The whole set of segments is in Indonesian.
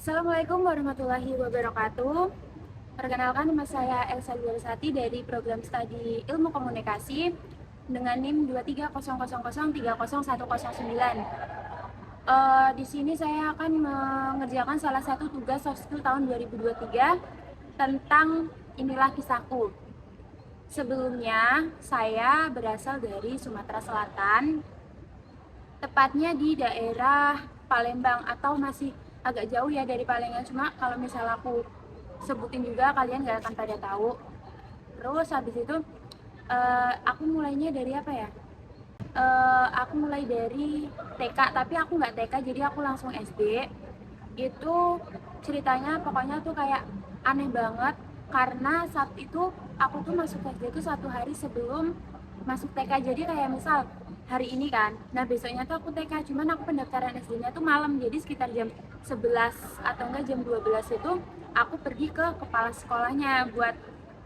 Assalamualaikum warahmatullahi wabarakatuh. Perkenalkan, nama saya Elsa Duarsati dari program studi Ilmu Komunikasi dengan NIM 23000300109. Di sini saya akan mengerjakan salah satu tugas soft skill tahun 2023 tentang inilah kisahku. Sebelumnya, saya berasal dari Sumatera Selatan, tepatnya di daerah Palembang, atau masih agak jauh ya dari Palembang, cuma kalau misal aku sebutin juga kalian gak akan pada tahu. Terus habis itu aku mulainya dari apa ya? Aku mulai dari TK, tapi aku nggak TK, jadi aku langsung SD. Itu ceritanya pokoknya tuh kayak aneh banget, karena saat itu aku tuh masuk SD itu satu hari sebelum masuk TK. Jadi kayak misal hari ini kan, nah besoknya tuh aku TK, cuman aku pendaftaran SD-nya tuh malam, jadi sekitar jam 11 atau enggak jam 12 itu aku pergi ke kepala sekolahnya buat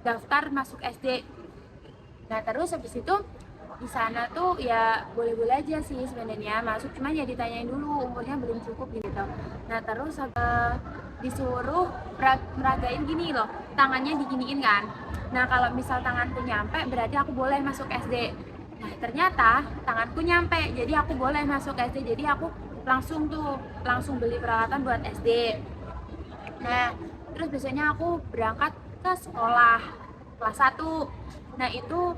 daftar masuk SD. Nah terus habis itu di sana tuh ya boleh-boleh aja sih sebenarnya masuk, cuman ya ditanyain dulu umurnya belum cukup gitu. Nah terus disuruh meragain gini loh, tangannya diginiin kan. Nah kalau misal tanganku nyampe berarti aku boleh masuk SD. Nah ternyata tanganku nyampe, jadi aku boleh masuk SD. Jadi aku langsung beli peralatan buat SD. Nah terus biasanya aku berangkat ke sekolah kelas 1. Nah itu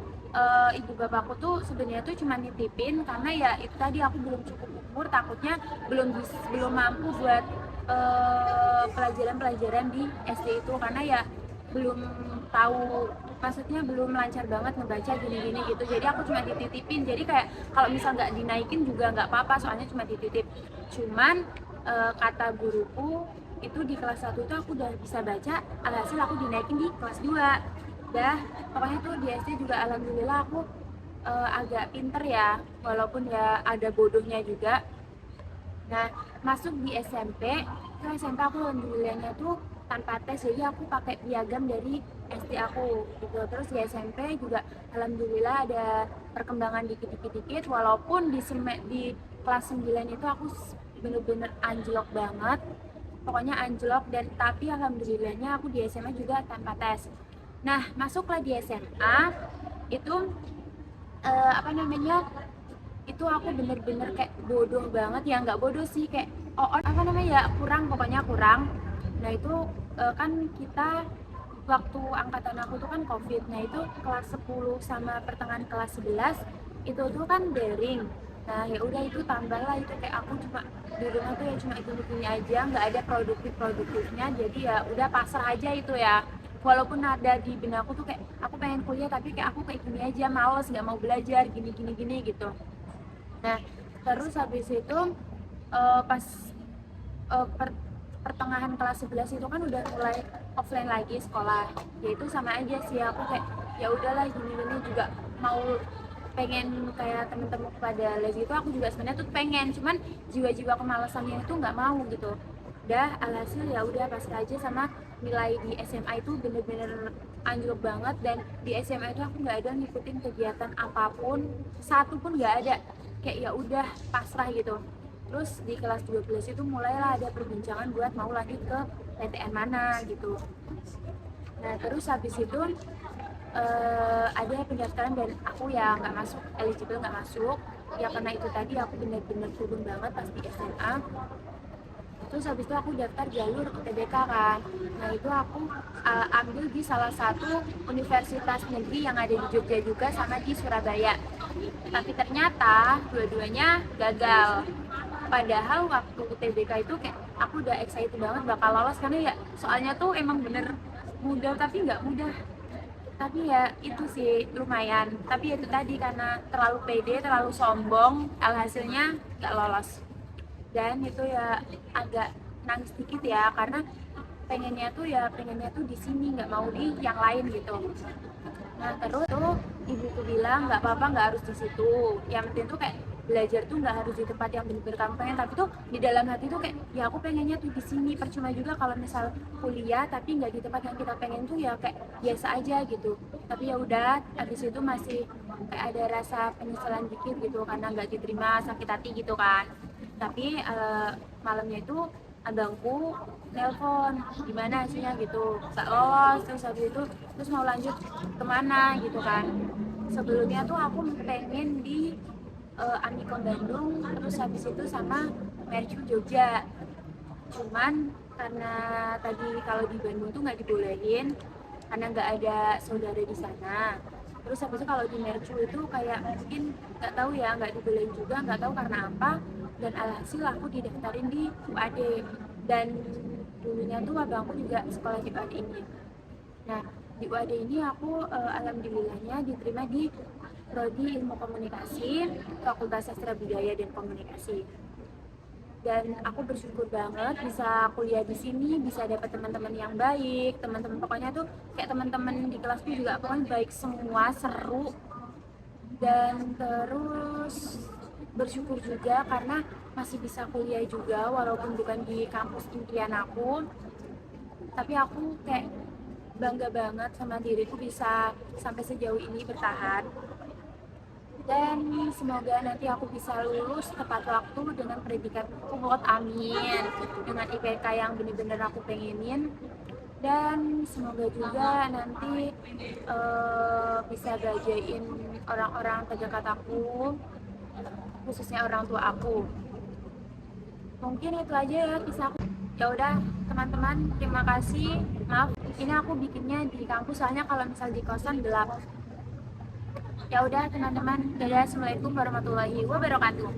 ibu bapakku tuh sebenarnya tuh cuma nitipin, karena ya itu tadi aku belum cukup umur, takutnya belum mampu buat pelajaran-pelajaran di SD itu, karena ya belum tahu, maksudnya belum lancar banget ngebaca gini-gini gitu. Jadi aku cuma dititipin, jadi kayak kalau misal nggak dinaikin juga nggak apa-apa, soalnya cuma dititip. Cuman kata guruku itu di kelas 1 tuh aku udah bisa baca, alhasil aku dinaikin di kelas 2. Pokoknya tuh di SD juga alhamdulillah aku agak pinter ya, walaupun ya ada bodohnya juga. Nah masuk di SMP aku alhamdulillahnya tuh tanpa tes, jadi aku pakai piagam dari SD aku gitu. Terus di SMP juga alhamdulillah ada perkembangan dikit-dikit, walaupun di kelas 9 itu aku bener-bener anjlok banget, pokoknya anjlok. Dan tapi alhamdulillahnya aku di SMA juga tanpa tes. Nah masuklah di SMA itu apa namanya, itu aku bener-bener kayak bodoh banget ya, nggak bodoh sih, kayak apa namanya ya, pokoknya kurang. Nah itu kan kita waktu angkatan aku tuh kan covid, nah itu kelas 10 sama pertengahan kelas 11 itu tuh kan daring. Nah ya udah itu tambah lah, itu kayak aku cuma di rumah tuh ya cuma itu aja, nggak ada produktifnya, jadi ya udah pasrah aja itu ya. Walaupun ada di benakku tuh kayak aku pengen kuliah, tapi kayak aku kayak gini aja, males, nggak mau belajar gini gitu. Nah terus habis itu pas pertengahan kelas 11 itu kan udah mulai offline lagi sekolah. Ya itu sama aja sih, aku kayak ya udahlah gini juga mau pengen kayak temen-temen pada les itu, aku juga sebenarnya tuh pengen, cuman jiwa-jiwa kemalasannya itu nggak mau gitu. Udah alhasil ya udah pasrah aja, sama nilai di SMA itu bener-bener anjlok banget. Dan di SMA itu aku nggak ada ngikutin kegiatan apapun, satu pun nggak ada, kayak ya udah pasrah gitu. Terus di kelas 12 itu mulailah ada perbincangan buat mau lanjut ke PTN mana gitu. Nah terus habis itu ada pendaftaran dan aku ya nggak masuk, eligible nggak masuk ya, karena itu tadi aku bener-bener turun banget pas di SMA. Terus habis itu aku daftar jalur UTBK kan. Nah itu aku ambil di salah satu universitas negeri yang ada di Jogja juga, sama di Surabaya. Tapi ternyata dua-duanya gagal. Padahal waktu UTBK itu kayak aku udah excited banget bakal lolos, karena ya soalnya tuh emang bener mudah, tapi nggak mudah. Tapi ya itu sih lumayan. Tapi itu tadi karena terlalu pede, terlalu sombong, alhasilnya nggak lolos. Dan itu ya agak nangis dikit ya, karena pengennya tuh di sini, nggak mau di yang lain gitu. Nah terus tuh ibuku bilang nggak apa-apa, nggak harus di situ, yang penting tuh kayak belajar tuh nggak harus di tempat yang bener-bener kamu pengen. Tapi tuh di dalam hati tuh kayak ya aku pengennya tuh di sini. Percuma juga kalau misal kuliah tapi nggak di tempat yang kita pengen, tuh ya kayak biasa aja gitu. Tapi ya udah, habis itu masih kayak ada rasa penyesalan dikit gitu, karena nggak diterima, sakit hati gitu kan. Tapi malamnya itu abangku nelpon gimana hasilnya gitu, nggak lolos, terus habis itu terus mau lanjut kemana gitu kan. Sebelumnya tuh aku pengen di Amikom Bandung, terus habis itu sama Mercu Jogja, cuman karena tadi kalau di Bandung tuh nggak dibolehin karena nggak ada saudara di sana. Terus habis itu kalau di Mercu itu kayak mungkin nggak tahu ya, nggak dibolehin juga, nggak tahu karena apa, dan alhasil aku didaftarin di UAD. Dan dulunya tuh abangku juga sekolah di UAD ini. Nah, di UAD ini aku alhamdulillahnya diterima di Prodi Ilmu Komunikasi, Fakultas Sastra Budaya dan Komunikasi. Dan aku bersyukur banget bisa kuliah di sini, bisa dapat teman-teman yang baik, teman-teman pokoknya tuh kayak teman-teman di kelas tuh juga pokoknya baik semua, seru. Dan terus bersyukur juga karena masih bisa kuliah juga walaupun bukan di kampus impian aku, tapi aku kayak bangga banget sama diriku bisa sampai sejauh ini bertahan. Dan semoga nanti aku bisa lulus tepat waktu dengan predikat kulot, amin, dengan IPK yang bener-bener aku pengenin. Dan semoga juga nanti bisa bahagiain orang-orang terdekat aku, khususnya orang tua aku. Mungkin itu aja ya kisah aku. Ya udah teman-teman, terima kasih. Maaf ini aku bikinnya di kampus soalnya kalau misal di kosan gelap. Ya udah teman-teman, dadah, assalamualaikum warahmatullahi wabarakatuh.